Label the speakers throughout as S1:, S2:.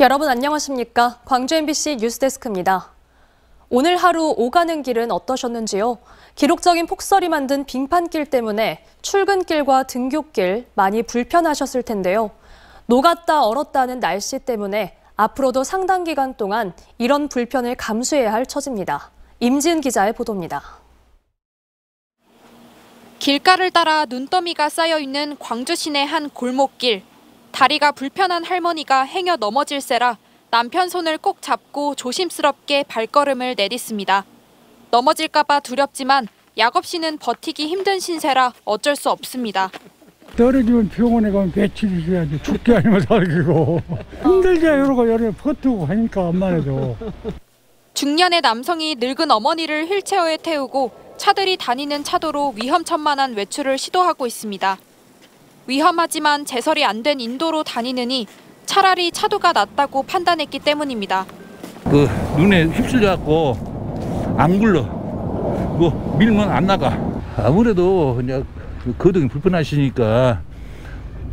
S1: 여러분 안녕하십니까? 광주 MBC 뉴스데스크입니다. 오늘 하루 오가는 길은 어떠셨는지요? 기록적인 폭설이 만든 빙판길 때문에 출근길과 등굣길 많이 불편하셨을 텐데요. 녹았다 얼었다는 날씨 때문에 앞으로도 상당 기간 동안 이런 불편을 감수해야 할 처지입니다. 임지은 기자의 보도입니다.
S2: 길가를 따라 눈더미가 쌓여 있는 광주 시내 한 골목길. 다리가 불편한 할머니가 행여 넘어질세라 남편 손을 꼭 잡고 조심스럽게 발걸음을 내딛습니다. 넘어질까 봐 두렵지만 약 없이는 버티기 힘든 신세라 어쩔 수 없습니다.
S3: 떨어지면 병원에 가면 며칠 있어야지. 죽게 아니면 살기고. 힘들지 이러고 열에 버티고 하니까 암만 해도.
S2: 중년의 남성이 늙은 어머니를 휠체어에 태우고 차들이 다니는 차도로 위험천만한 외출을 시도하고 있습니다. 위험하지만 제설이 안 된 인도로 다니느니 차라리 차도가 낫다고 판단했기 때문입니다.
S4: 눈에 휩쓸려갖고 안 굴러. 밀면 안 나가. 아무래도 그냥 거동이 불편하시니까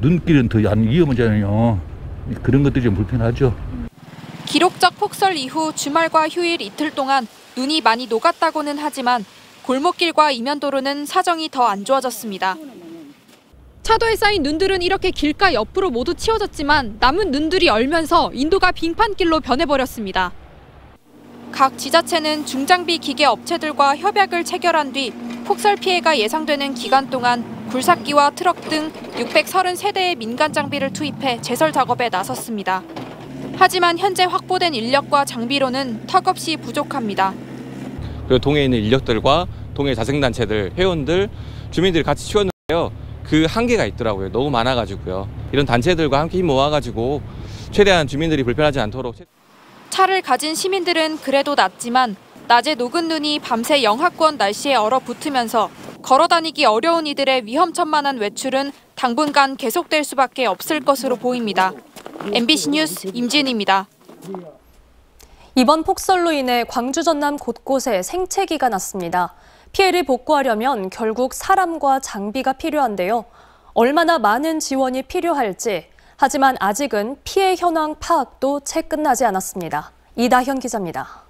S4: 눈길은 더 위험하잖아요. 그런 것들이 좀 불편하죠. 기록적
S2: 폭설 이후 주말과 휴일 이틀 동안 눈이 많이 녹았다고는 하지만 골목길과 이면도로는 사정이 더 안 좋아졌습니다. 차도에 쌓인 눈들은 이렇게 길가 옆으로 모두 치워졌지만 남은 눈들이 얼면서 인도가 빙판길로 변해버렸습니다. 각 지자체는 중장비 기계 업체들과 협약을 체결한 뒤 폭설 피해가 예상되는 기간 동안 굴삭기와 트럭 등 633대의 민간 장비를 투입해 제설 작업에 나섰습니다. 하지만 현재 확보된 인력과 장비로는 턱없이 부족합니다.
S5: 동해에 있는 인력들과 동해 자생단체들, 회원들, 주민들이 같이 치웠는데요. 그 한계가 있더라고요. 너무 많아가지고요. 이런 단체들과 함께 힘 모아가지고 최대한 주민들이 불편하지 않도록. 차를 가진 시민들은 그래도 낫지만 낮에 녹은 눈이 밤새 영하권 날씨에 얼어붙으면서 걸어다니기 어려운 이들의 위험천만한 외출은 당분간 계속될 수밖에 없을 것으로 보입니다. MBC 뉴스 임지은입니다.
S1: 이번 폭설로 인해 광주 전남 곳곳에 생채기가 났습니다. 피해를 복구하려면 결국 사람과 장비가 필요한데요. 얼마나 많은 지원이 필요할지, 하지만 아직은 피해 현황 파악도 채 끝나지 않았습니다. 이다현 기자입니다.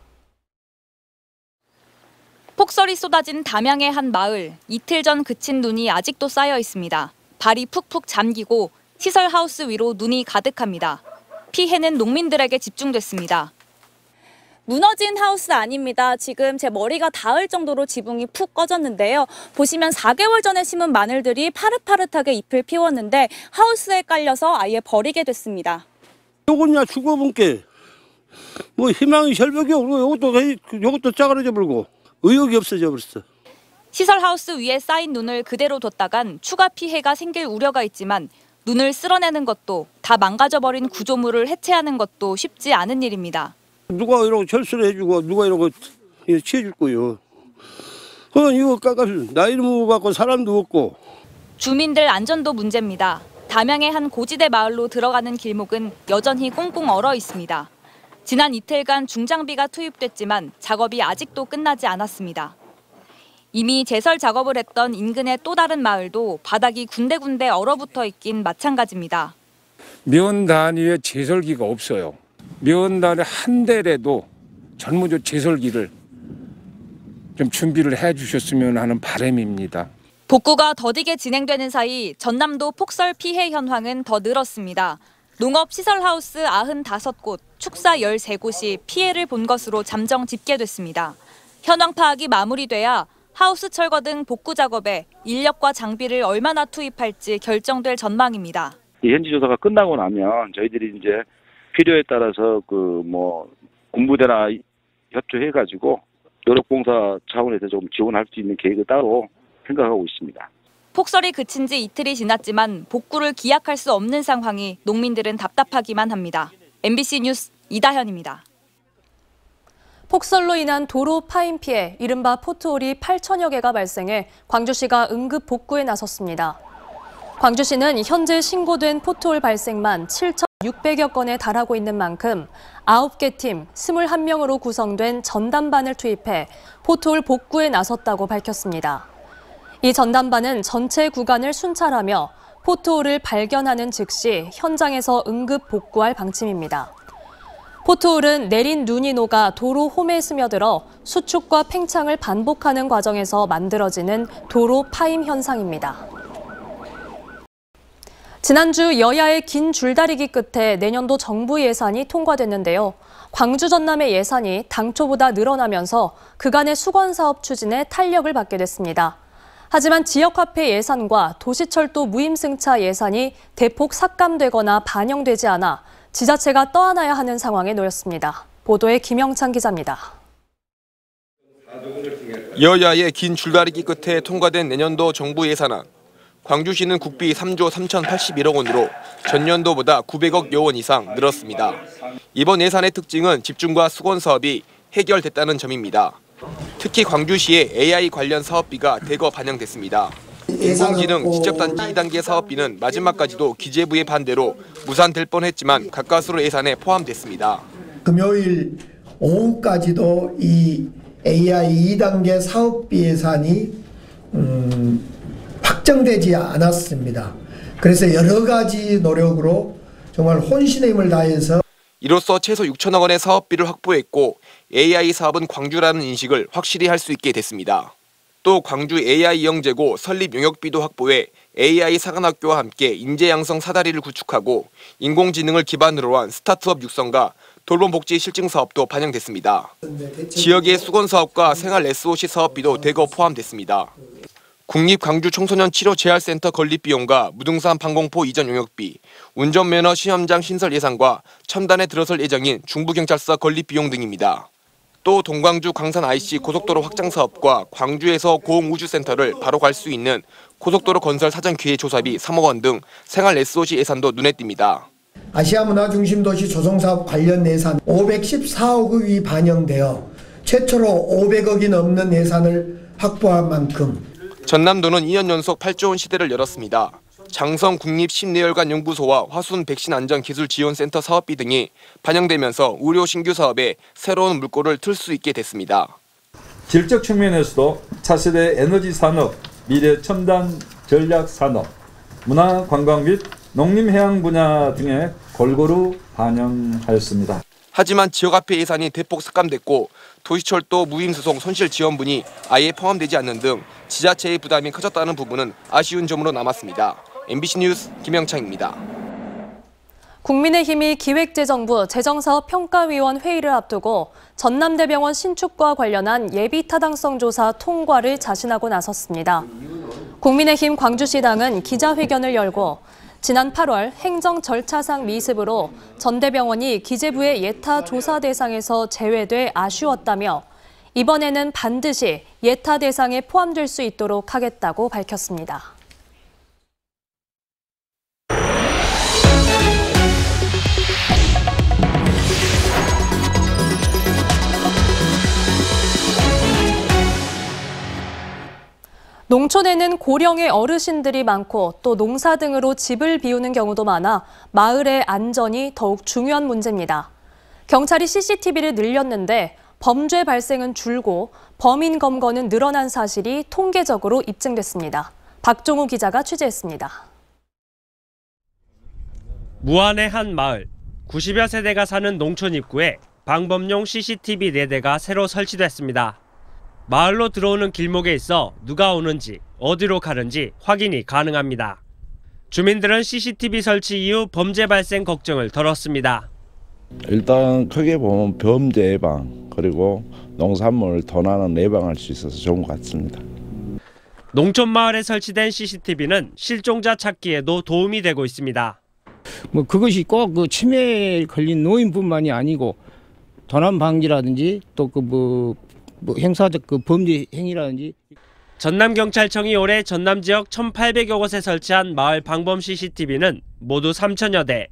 S6: 폭설이 쏟아진 담양의 한 마을. 이틀 전 그친 눈이 아직도 쌓여 있습니다. 발이 푹푹 잠기고 시설 하우스 위로 눈이 가득합니다. 피해는 농민들에게 집중됐습니다. 무너진 하우스 아닙니다. 지금 제 머리가 닿을 정도로 지붕이 푹 꺼졌는데요. 보시면 4개월 전에 심은 마늘들이 파릇파릇하게 잎을 피웠는데 하우스에 깔려서 아예 버리게 됐습니다.
S7: 요거냐 죽어본게 뭐 희망이 절벽이 없고 요것도 짜그러져 버리고 의욕이 없어져 버렸어.
S6: 시설 하우스 위에 쌓인 눈을 그대로 뒀다간 추가 피해가 생길 우려가 있지만 눈을 쓸어내는 것도 다 망가져버린 구조물을 해체하는 것도 쉽지 않은 일입니다.
S7: 누가 이러고 철수를 해주고 누가 이러고 치해줄 거예요. 그건 이거 깎아서 나이도 먹어갖고 사람도 없고.
S6: 주민들 안전도 문제입니다. 담양의 한 고지대 마을로 들어가는 길목은 여전히 꽁꽁 얼어 있습니다. 지난 이틀간 중장비가 투입됐지만 작업이 아직도 끝나지 않았습니다. 이미 제설 작업을 했던 인근의 또 다른 마을도 바닥이 군데군데 얼어붙어 있긴 마찬가지입니다.
S3: 면 단위의 제설기가 없어요. 면 단위 한 대라도 전문적 제설기를 좀 준비를 해주셨으면 하는 바람입니다.
S6: 복구가 더디게 진행되는 사이 전남도 폭설 피해 현황은 더 늘었습니다. 농업시설하우스 95곳, 축사 13곳이 피해를 본 것으로 잠정 집계됐습니다. 현황 파악이 마무리돼야 하우스 철거 등 복구 작업에 인력과 장비를 얼마나 투입할지 결정될 전망입니다.
S8: 현지 조사가 끝나고 나면 저희들이 이제 필요에 따라서 군부대나 협조해가지고 노력봉사 차원에서 좀 지원할 수 있는 계획을 따로 생각하고 있습니다.
S6: 폭설이 그친 지 이틀이 지났지만 복구를 기약할 수 없는 상황이 농민들은 답답하기만 합니다. MBC 뉴스 이다현입니다.
S1: 폭설로 인한 도로 파임 피해, 이른바 포트홀이 8천여 개가 발생해 광주시가 응급 복구에 나섰습니다. 광주시는 현재 신고된 포트홀 발생만 7,600여 건에 달하고 있는 만큼 9개 팀 21명으로 구성된 전담반을 투입해 포트홀 복구에 나섰다고 밝혔습니다. 이 전담반은 전체 구간을 순찰하며 포트홀을 발견하는 즉시 현장에서 응급 복구할 방침입니다. 포트홀은 내린 눈이 녹아 도로 홈에 스며들어 수축과 팽창을 반복하는 과정에서 만들어지는 도로 파임 현상입니다. 지난주 여야의 긴 줄다리기 끝에 내년도 정부 예산이 통과됐는데요. 광주 전남의 예산이 당초보다 늘어나면서 그간의 수건사업 추진에 탄력을 받게 됐습니다. 하지만 지역화폐 예산과 도시철도 무임승차 예산이 대폭 삭감되거나 반영되지 않아 지자체가 떠안아야 하는 상황에 놓였습니다. 보도에 김영찬 기자입니다.
S9: 여야의 긴 줄다리기 끝에 통과된 내년도 정부 예산안. 광주시는 국비 3조 3,081억 원으로 전년도보다 900억여 원 이상 늘었습니다. 이번 예산의 특징은 집중과 수건 사업이 해결됐다는 점입니다. 특히 광주시의 AI 관련 사업비가 대거 반영됐습니다. 인공지능 지적단지 2단계 사업비는 마지막까지도 기재부의 반대로 무산될 뻔했지만 가까스로 예산에 포함됐습니다.
S10: 금요일 오후까지도 이 AI 2단계 사업비 예산이 확정되지 않았습니다. 그래서 여러 가지 노력으로 정말 혼신의 힘을 다해서
S9: 이로써 최소 6천억 원의 사업비를 확보했고 AI 사업은 광주라는 인식을 확실히 할 수 있게 됐습니다. 또 광주 AI 영재고 설립 용역비도 확보해 AI 사관학교와 함께 인재 양성 사다리를 구축하고 인공지능을 기반으로 한 스타트업 육성과 돌봄복지 실증 사업도 반영됐습니다. 지역의 수건 사업과 생활 SOC 사업비도 대거 포함됐습니다. 국립광주청소년치료재활센터 건립비용과 무등산 방공포 이전 용역비, 운전면허 시험장 신설 예산과 첨단에 들어설 예정인 중부경찰서 건립비용 등입니다. 또 동광주 광산 IC 고속도로 확장 사업과 광주에서 고흥우주센터를 바로 갈 수 있는 고속도로 건설 사전 기획 조사비 3억 원 등 생활 SOC 예산도 눈에 띕니다.
S10: 아시아 문화중심도시 조성사업 관련 예산 514억 원이 반영되어 최초로 500억이 넘는 예산을 확보한 만큼
S9: 전남도는 2년 연속 8조 원 시대를 열었습니다. 장성 국립심내혈관 연구소와 화순 백신 안전 기술 지원센터 사업비 등이 반영되면서 의료 신규 사업에 새로운 물꼬를 틀 수 있게 됐습니다.
S11: 질적 측면에서도 차세대 에너지 산업, 미래 첨단 전략 산업, 문화 관광 및 농림해양 분야 등에 골고루 반영하였습니다.
S9: 하지만 지역화폐 예산이 대폭 삭감됐고 도시철도 무임수송 손실지원분이 아예 포함되지 않는 등 지자체의 부담이 커졌다는 부분은 아쉬운 점으로 남았습니다. MBC 뉴스 김영창입니다.
S1: 국민의힘이 기획재정부 재정사업평가위원 회의를 앞두고 전남대병원 신축과 관련한 예비타당성 조사 통과를 자신하고 나섰습니다. 국민의힘 광주시당은 기자회견을 열고 지난 8월 행정 절차상 미습으로 전 대병원이 기재부의 예타 조사 대상에서 제외돼 아쉬웠다며 이번에는 반드시 예타 대상에 포함될 수 있도록 하겠다고 밝혔습니다. 농촌에는 고령의 어르신들이 많고 또 농사 등으로 집을 비우는 경우도 많아 마을의 안전이 더욱 중요한 문제입니다. 경찰이 CCTV를 늘렸는데 범죄 발생은 줄고 범인 검거는 늘어난 사실이 통계적으로 입증됐습니다. 박종우 기자가 취재했습니다.
S12: 무안의 한 마을, 90여 세대가 사는 농촌 입구에 방범용 CCTV 4대가 새로 설치됐습니다. 마을로 들어오는 길목에 있어 누가 오는지 어디로 가는지 확인이 가능합니다. 주민들은 CCTV 설치 이후 범죄 발생 걱정을 덜었습니다.
S13: 일단 크게 보면 범죄 예방 그리고 농산물 도난은 예방할 수 있어서 좋은 것 같습니다.
S12: 농촌 마을에 설치된 CCTV는 실종자 찾기에도 도움이 되고 있습니다.
S14: 그것이 꼭 그 치매에 걸린 노인뿐만이 아니고 도난 방지라든지 또 행사적 범죄 행위라든지.
S12: 전남경찰청이 올해 전남 지역 1,800여 곳에 설치한 마을 방범 CCTV는 모두 3,000여 대.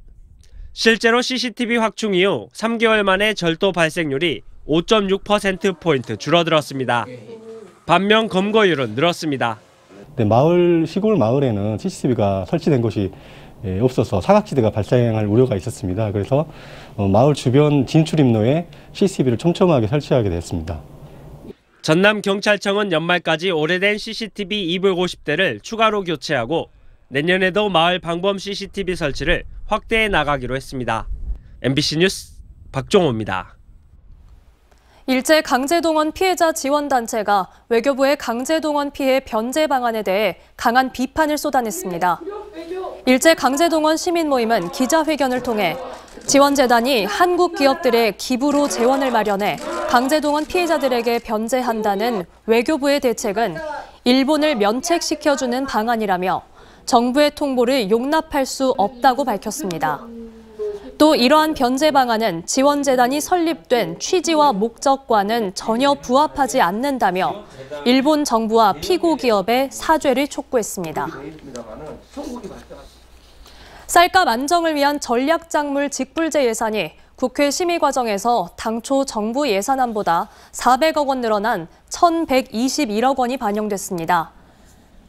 S12: 실제로 CCTV 확충 이후 3개월 만에 절도 발생률이 5.6%포인트 줄어들었습니다. 반면 검거율은 늘었습니다.
S15: 시골 마을에는 CCTV가 설치된 곳이 없어서 사각지대가 발생할 우려가 있었습니다. 그래서 마을 주변 진출입로에 CCTV를 촘촘하게 설치하게 됐습니다.
S12: 전남경찰청은 연말까지 오래된 CCTV 250대를 추가로 교체하고 내년에도 마을 방범 CCTV 설치를 확대해 나가기로 했습니다. MBC 뉴스 박종호입니다.
S1: 일제 강제동원 피해자 지원단체가 외교부의 강제동원 피해 변제 방안에 대해 강한 비판을 쏟아냈습니다. 일제 강제동원 시민 모임은 기자회견을 통해 지원재단이 한국 기업들의 기부로 재원을 마련해 강제동원 피해자들에게 변제한다는 외교부의 대책은 일본을 면책시켜주는 방안이라며 정부의 통보를 용납할 수 없다고 밝혔습니다. 또 이러한 변제 방안은 지원재단이 설립된 취지와 목적과는 전혀 부합하지 않는다며 일본 정부와 피고 기업에 사죄를 촉구했습니다. 쌀값 안정을 위한 전략작물 직불제 예산이 국회 심의 과정에서 당초 정부 예산안보다 400억 원 늘어난 1,121억 원이 반영됐습니다.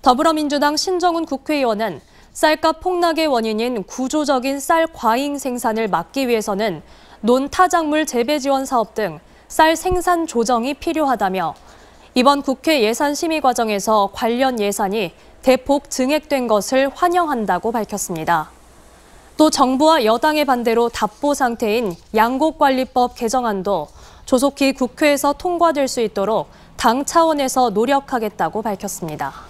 S1: 더불어민주당 신정훈 국회의원은 쌀값 폭락의 원인인 구조적인 쌀 과잉 생산을 막기 위해서는 논타작물 재배 지원 사업 등 쌀 생산 조정이 필요하다며 이번 국회 예산 심의 과정에서 관련 예산이 대폭 증액된 것을 환영한다고 밝혔습니다. 또 정부와 여당의 반대로 답보 상태인 양곡관리법 개정안도 조속히 국회에서 통과될 수 있도록 당 차원에서 노력하겠다고 밝혔습니다.